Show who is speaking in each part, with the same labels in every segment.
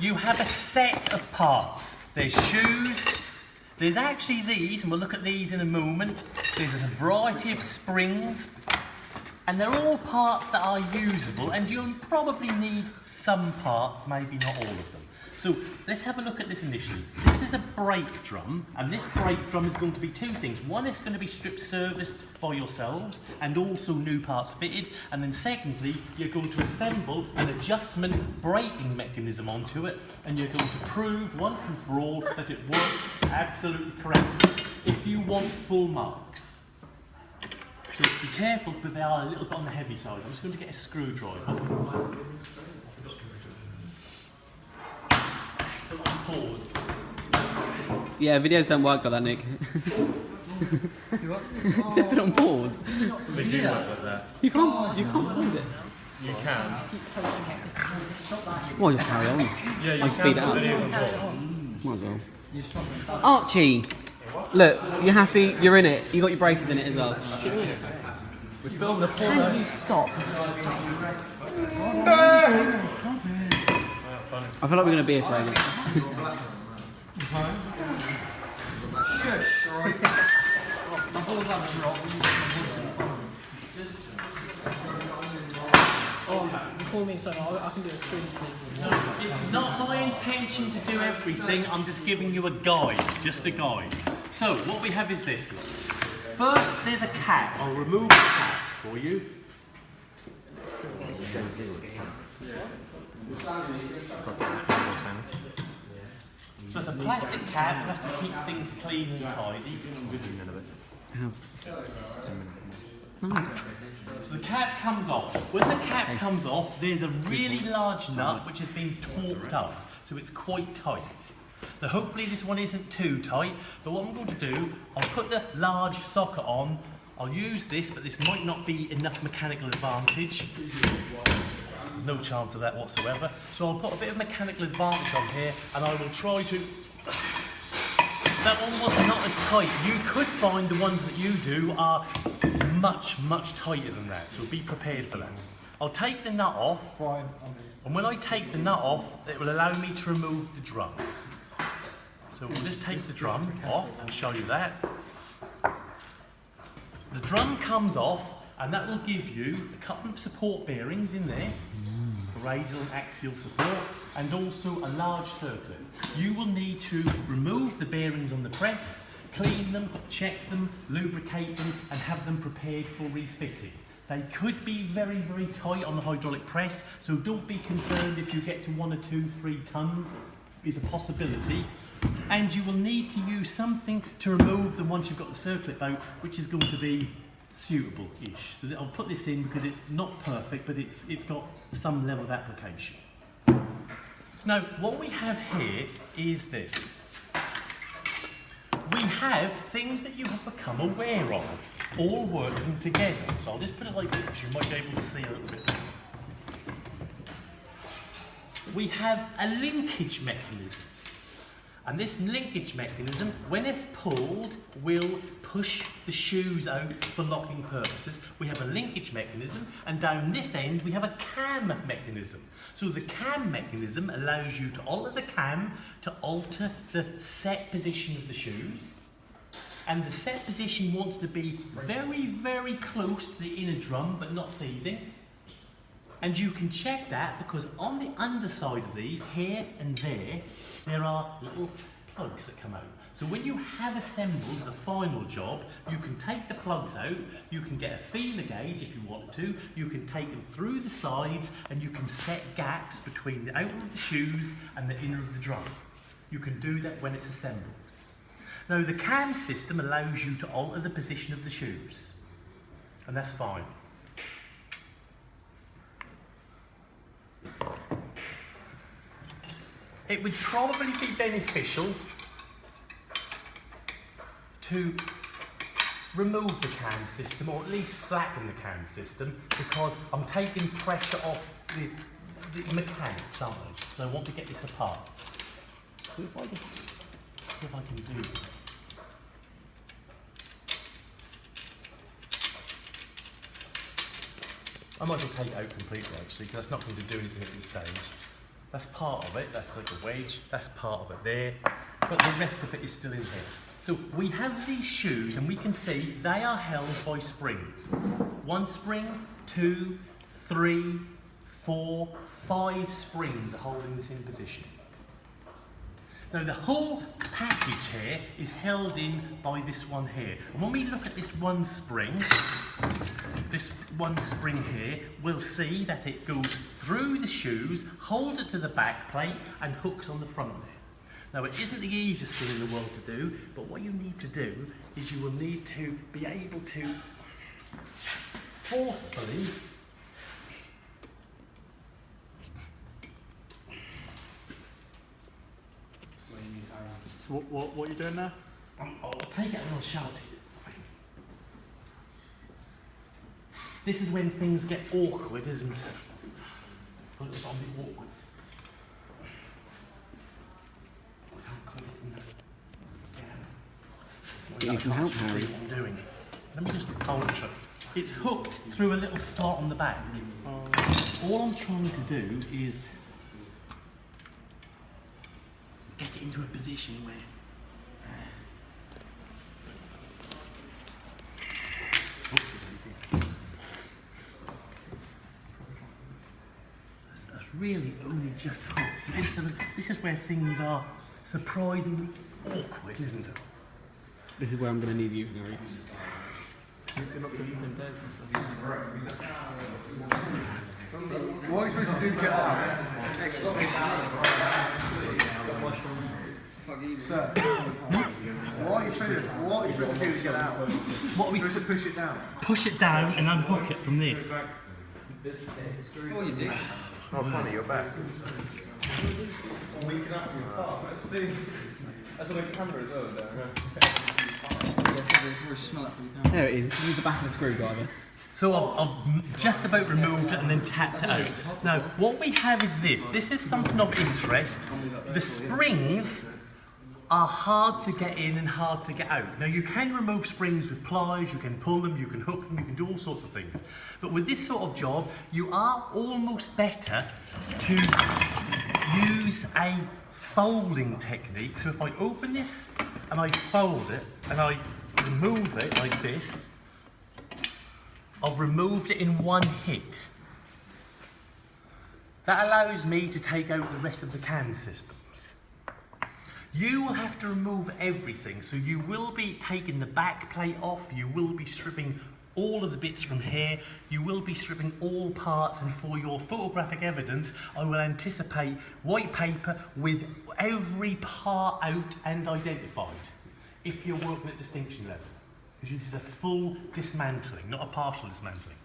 Speaker 1: You have a set of parts. There's shoes, there's actually these, and we'll look at these in a moment. There's a variety of springs, and they're all parts that are usable, and you'll probably need some parts, maybe not all of them. So let's have a look at this initially. This is a brake drum, and this brake drum is going to be two things. One is going to be strip serviced by yourselves and also new parts fitted, and then secondly, you're going to assemble an adjustment braking mechanism onto it, and you're going to prove once and for all that it works absolutely correctly if you want full marks. So be careful because they are a little bit on the heavy side. I'm just going to get a screwdriver. Pause.
Speaker 2: Yeah, videos don't work like that, Nick. Is it on pause?
Speaker 3: They do work like that.
Speaker 2: You can't hold it.
Speaker 3: You can.
Speaker 2: Well, just carry on.
Speaker 3: Yeah, you
Speaker 2: I
Speaker 3: can
Speaker 2: speed it
Speaker 3: put
Speaker 2: up.
Speaker 3: videos on pause.
Speaker 2: Might as well. Archie! Look, you're happy, you're in it. You got your braces in it as well.
Speaker 3: We filmed the porno.
Speaker 2: Can you stop? I feel like we're going to be here for ages.
Speaker 4: Call me so I can do a screen sleep.
Speaker 1: It's not my intention to do everything, I'm just giving you a guide, just a guide. So, what we have is this. Look. First, there's a cap. I'll remove the cap for you. So it's a plastic cap, that's to keep things clean and tidy. So the cap comes off. When the cap comes off, there's a really large nut which has been torqued up, so it's quite tight. Now hopefully this one isn't too tight, but what I'm going to do, I'll put the large socket on, I'll use this, but this might not be enough mechanical advantage. There's no chance of that whatsoever. So I'll put a bit of mechanical advantage on here, and I will try to... That one was not as tight. You could find the ones that you do are much, much tighter than that, so be prepared for that. I'll take the nut off, and when I take the nut off, it will allow me to remove the drum. So we'll just take the drum off and show you that. The drum comes off, and that will give you a couple of support bearings in there, radial and axial support, and also a large circlet. You will need to remove the bearings on the press, clean them, check them, lubricate them, and have them prepared for refitting. They could be very, very tight on the hydraulic press, so don't be concerned if you get to 1 or 2, 3 tons. Is a possibility. And you will need to use something to remove them once you've got the circlip out, which is going to be suitable-ish. So I'll put this in because it's not perfect, but it's got some level of application. Now, what we have here is this. We have things that you have become aware of, all working together. So I'll just put it like this because you might be able to see a little bit better. We have a linkage mechanism. And this linkage mechanism, when it's pulled, will push the shoes out for locking purposes. We have a linkage mechanism, and down this end we have a cam mechanism. So the cam mechanism allows you to alter the cam to alter the set position of the shoes. And the set position wants to be very, very close to the inner drum, but not seizing. And you can check that because on the underside of these, here and there are little plugs that come out. So when you have assembled as a final job, you can take the plugs out, you can get a feeler gauge if you want to, you can take them through the sides, and you can set gaps between the outer of the shoes and the inner of the drum. You can do that when it's assembled. Now the cam system allows you to alter the position of the shoes, and that's fine. It would probably be beneficial to remove the cam system, or at least slacken the cam system, because I'm taking pressure off the mechanics, aren't I? So I want to get this apart. So if I just see if I can do that. I might as well take it out completely actually, because that's not going to do anything at this stage. That's part of it, that's like a wedge, that's part of it there, but the rest of it is still in here. So we have these shoes and we can see they are held by springs. 1 spring, 2, 3, 4, 5 springs are holding this in position. Now the whole package here is held in by this one here. And when we look at this one spring here, we'll see that it goes through the shoes, holds it to the back plate and hooks on the front there. Now it isn't the easiest thing in the world to do, but what you need to do is you will need to be able to forcefully
Speaker 5: So what are you doing now?
Speaker 1: I'll take it and I'll show it to you. This is when things get awkward, isn't it? Put it on the awkwards. I can't quite get in there.
Speaker 2: You can help,
Speaker 1: See
Speaker 2: Harry.
Speaker 1: what I'm doing. Let me just hold it. It's hooked through a little slot on the back. All I'm trying to do is get it into a position where that's really only just hooked. This is where things are surprisingly awkward, isn't it?
Speaker 2: This is where I'm going to need you, Harry.
Speaker 3: You're not doing the same day and stuff.
Speaker 6: What are you supposed to do to get out? Sir, what are you supposed to do to get out?
Speaker 1: What are we
Speaker 6: Supposed to push it down?
Speaker 1: push it down and unhook it from this?
Speaker 3: Oh, you do? Oh, funny, you're back. That's on the camera as well,
Speaker 2: There it is. Use the back of the screwdriver.
Speaker 1: So I've just about removed it and then tapped it out. Now, what we have is this. This is something of interest. The springs are hard to get in and hard to get out. Now, you can remove springs with pliers, you can pull them, you can hook them, you can do all sorts of things. But with this sort of job, you are almost better to use a folding technique. So if I open this and I fold it and I remove it like this, I've removed it in one hit. That allows me to take out the rest of the cam systems. You will have to remove everything, so you will be taking the back plate off, you will be stripping all of the bits from here, you will be stripping all parts, and for your photographic evidence, I will anticipate white paper with every part out and identified, if you're working at distinction level. Because this is a full dismantling, not a partial dismantling.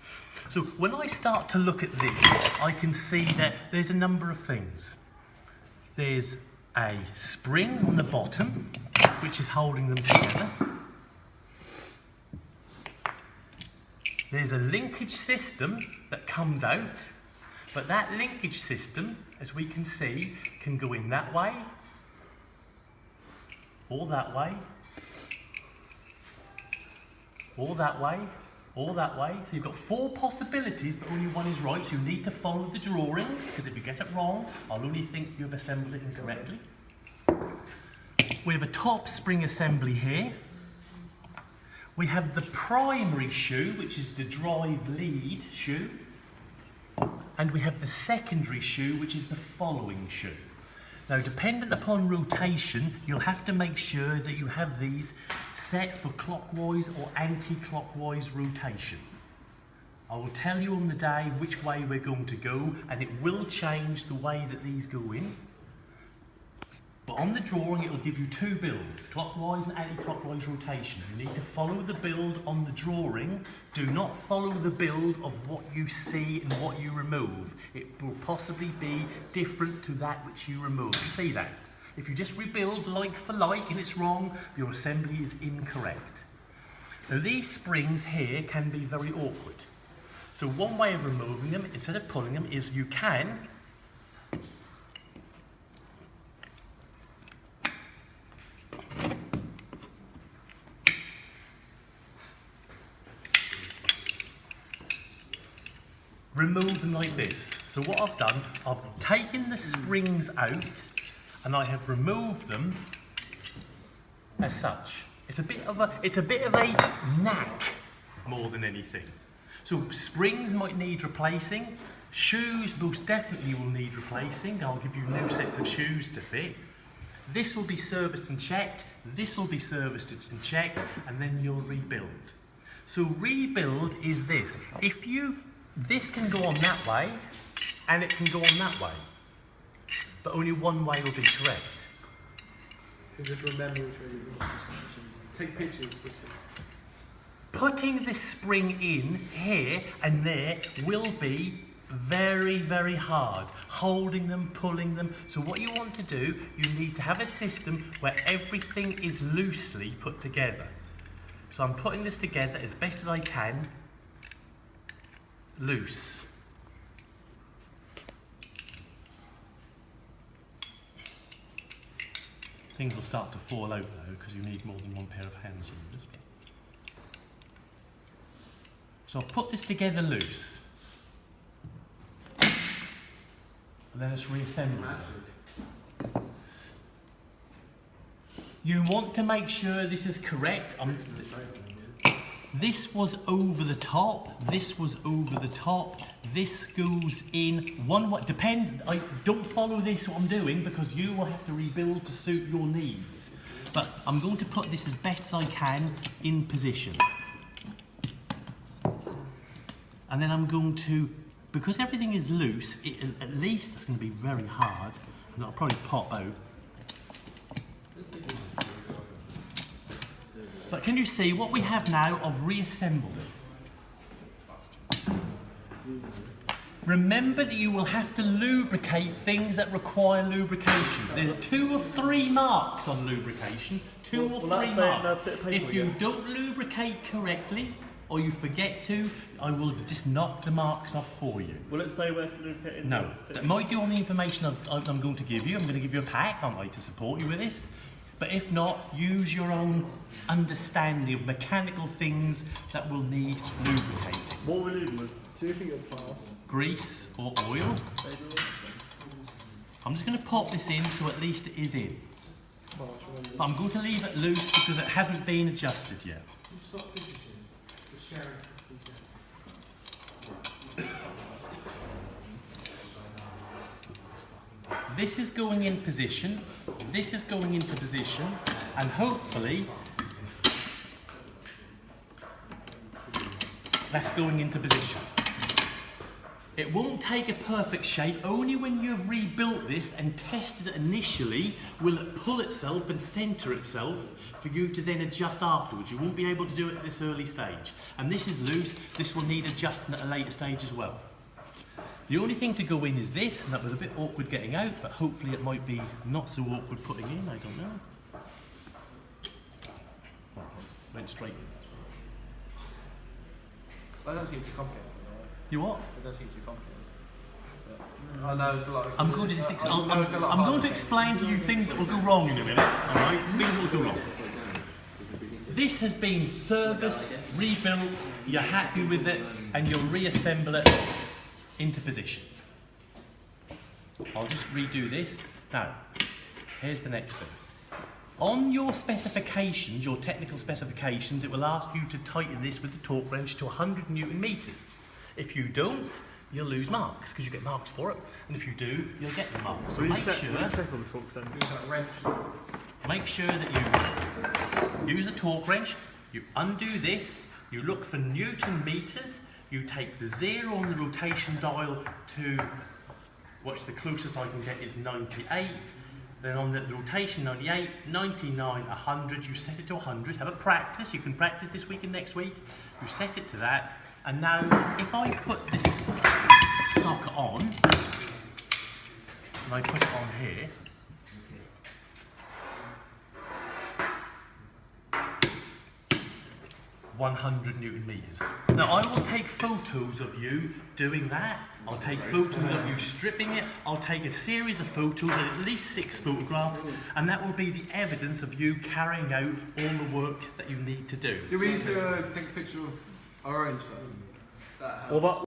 Speaker 1: So when I start to look at this, I can see that there's a number of things. There's a spring on the bottom, which is holding them together. There's a linkage system that comes out, but that linkage system, as we can see, can go in that way, or that way, or that way, or that way. So you've got 4 possibilities, but only one is right. So you need to follow the drawings, because if you get it wrong, I'll only think you've assembled it incorrectly. We have a top spring assembly here. We have the primary shoe, which is the drive lead shoe. And we have the secondary shoe, which is the following shoe. Now, dependent upon rotation, you'll have to make sure that you have these set for clockwise or anti-clockwise rotation. I will tell you on the day which way we're going to go, and it will change the way that these go in. But on the drawing, it will give you 2 builds, clockwise and anti-clockwise rotation. You need to follow the build on the drawing. Do not follow the build of what you see and what you remove. It will possibly be different to that which you remove. You see that? If you just rebuild like for like and it's wrong, your assembly is incorrect. Now these springs here can be very awkward. So one way of removing them, instead of pulling them, is you can remove them like this. So what I've done, I've taken the springs out and I have removed them as such. It's a bit of a knack more than anything. So springs might need replacing. Shoes most definitely will need replacing. I'll give you new sets of shoes to fit. This will be serviced and checked. This will be serviced and checked, and then you'll rebuild. So rebuild is this. This can go on that way, and it can go on that way. But only one way will be correct.
Speaker 6: So just remember which way you want. Take pictures.
Speaker 1: Putting this spring in here and there will be very, very hard. Holding them, pulling them. So what you want to do, you need to have a system where everything is loosely put together. So I'm putting this together as best as I can, loose. Things will start to fall out though, because you need more than one pair of hands on this. So I'll put this together loose. And then it's reassembled. You want to make sure this is correct. This was over the top. This was over the top. This goes in one way. Don't follow this what I'm doing, because you will have to rebuild to suit your needs. But I'm going to put this as best as I can in position. And then I'm going to, because everything is loose, at least it's going to be very hard, and it'll probably pop out. But can you see what we have now? I've reassembled it. Remember that you will have to lubricate things that require lubrication. There's 2 or 3 marks on lubrication. 2 or 3 marks. If you don't lubricate correctly, or you forget to, I will just knock the marks off for you.
Speaker 5: Will it say where to lubricate in?
Speaker 1: No. That might do all the information I'm going to give you. I'm going to give you a pack, aren't I, to support you with this. But if not, use your own understanding of mechanical things that will need lubricating.
Speaker 5: What will we leave with?
Speaker 6: Do you think it'll pass?
Speaker 1: Grease or oil. I'm just going to pop this in so at least it is in. But I'm going to leave it loose because it hasn't been adjusted yet. This is going in position, this is going into position, and hopefully that's going into position. It won't take a perfect shape. Only when you've rebuilt this and tested it initially will it pull itself and centre itself for you to then adjust afterwards. You won't be able to do it at this early stage. And this is loose. This will need adjusting at a later stage as well. The only thing to go in is this, and that was a bit awkward getting out, but hopefully it might be not so awkward putting in, I don't know. Went straight in.
Speaker 3: That don't seem too complicated.
Speaker 1: You what?
Speaker 3: It does seem too complicated. I know it's a lot.
Speaker 1: I'm going to explain to you things that will go wrong in a minute, alright? Things that will go wrong. This has been serviced, rebuilt, you're happy with it, and you'll reassemble it into position. I'll just redo this. Now, here's the next thing. On your specifications, your technical specifications, it will ask you to tighten this with the torque wrench to 100 Newton meters. If you don't, you'll lose marks, because you get marks for it. And if you do, you'll get the marks. So make sure
Speaker 5: on the torque then?
Speaker 1: Make sure that you use the torque wrench, you undo this, you look for Newton meters, you take the 0 on the rotation dial to, what's the closest I can get is 98, then on the rotation 98, 99, 100, you set it to 100, have a practice, you can practice this week and next week, you set it to that, and now if I put this socket on, and I put it on here, (100 Newton meters). Now I will take photos of you doing that. I'll take photos of you stripping it. I'll take a series of photos, at least 6 photographs, and that will be the evidence of you carrying out all the work that you need to do.
Speaker 6: Do we need to take a picture of our own stuff?
Speaker 5: What about